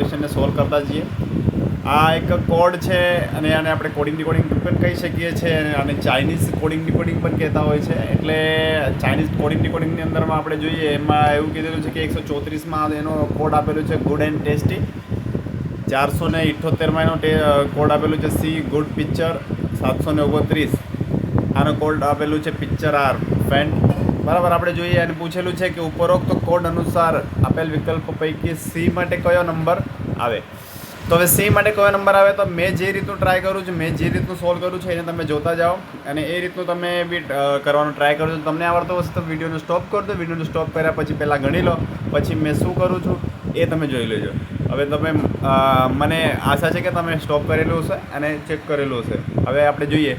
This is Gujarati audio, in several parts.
ક્વેશ્ચનને સોલ્વ કરતા જઈએ. આ એક કોડ છે અને આને આપણે કોડિંગ ડીકોડિંગ પણ કહી શકીએ છીએ અને ચાઇનીઝ કોડિંગ ડીકોડિંગ પણ કહેતા હોય છે. એટલે ચાઇનીઝ કોડિંગ ડીકોડિંગની અંદરમાં આપણે જોઈએ એમાં એવું કીધેલું છે કે 134માં એનો કોડ આપેલું છે ગુડ એન્ડ ટેસ્ટી. 478માં એનો કોડ આપેલું છે સી ગુડ પિક્ચર. 729 આનો કોડ આપેલું છે પિક્ચર આર ફેન્ટ. બરાબર. આપણે જોઈએ અને પૂછેલું છે કે ઉપરોક્ત કોડ અનુસાર આપેલ વિકલ્પ પૈકી સી માટે કયો નંબર આવે. તો હવે સી માટે કયો નંબર આવે તો મેં જે રીતનું ટ્રાય કરું છું, મેં જે રીતનું સોલ્વ કરું છું એને તમે જોતા જાઓ અને એ રીતનું તમે બી કરવાનો ટ્રાય કરજો. તમને આવડતું હશે તો વિડીયોને સ્ટોપ કરી દો. વિડીયોને સ્ટોપ કર્યા પછી પહેલાં ગણી લો, પછી મેં શું કરું છું એ તમે જોઈ લેજો. હવે તમે મને આશા છે કે તમે સ્ટોપ કરેલું હશે અને ચેક કરેલું હશે. હવે આપણે જોઈએ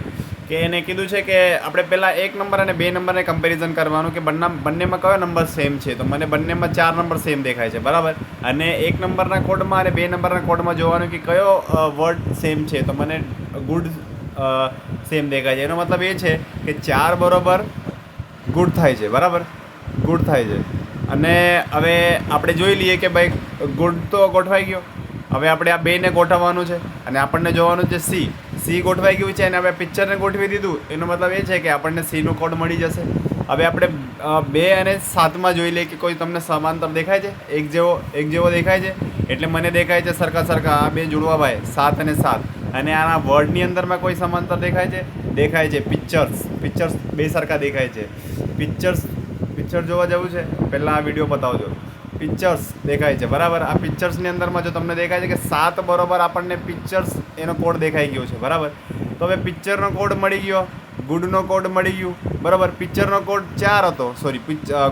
કે એને કીધું છે કે આપણે પહેલાં 1 નંબર અને 2 નંબરને કમ્પેરિઝન કરવાનું કે બંનેમાં કયો નંબર સેમ છે. તો મને બંનેમાં 4 નંબર સેમ દેખાય છે. બરાબર. અને 1 નંબરના કોડમાં અને 2 નંબરના કોડમાં જોવાનું કે કયો વર્ડ સેમ છે. તો મને ગુડ સેમ દેખાય છે. એનો મતલબ એ છે કે 4 બરાબર ગુડ થાય છે. બરાબર, ગુડ થાય છે. અને હવે આપણે જોઈ લઈએ કે ભાઈ ગુડ તો ગોઠવાઈ ગયો. હવે આપણે આ બેને ગોઠવવાનું છે અને આપણને જોવાનું છે સી ગોઠવાઈ ગયું છે અને હવે પિક્ચરને ગોઠવી દીધું. એનો મતલબ એ છે કે આપણને સીનો કોડ મળી જશે. હવે આપણે 2 અને 7માં જોઈ લઈએ કે કોઈ તમને સમાંતર દેખાય છે, એક જેવો દેખાય છે. એટલે મને દેખાય છે સરખા આ બે જોડવા ભાઈ 7 અને 7. અને આના વર્ડની અંદરમાં કોઈ સમાંતર દેખાય છે પિક્ચર્સ બે સરખા દેખાય છે. પિક્ચર જોવા જવું છે પહેલાં આ વિડીયો બતાવજો. પિક્ચર્સ દેખાય છે. બરાબર. આ પિક્ચર્સની અંદરમાં જો તમને દેખાય છે કે 7 બરાબર આપણને પિક્ચર્સ એનો કોડ દેખાઈ ગયો છે. બરાબર. તો હવે પિક્ચરનો કોડ મળી ગયો, ગુડનો કોડ મળી ગયું. બરાબર. પિક્ચરનો કોડ 4 હતો,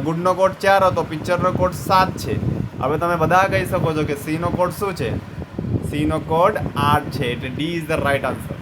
ગુડનો કોડ 4 હતો, પિક્ચરનો કોડ 7 છે. હવે તમે બધા કહી શકો છો કે સીનો કોડ શું છે? સીનો કોડ 8 છે. એટલે D is the right answer.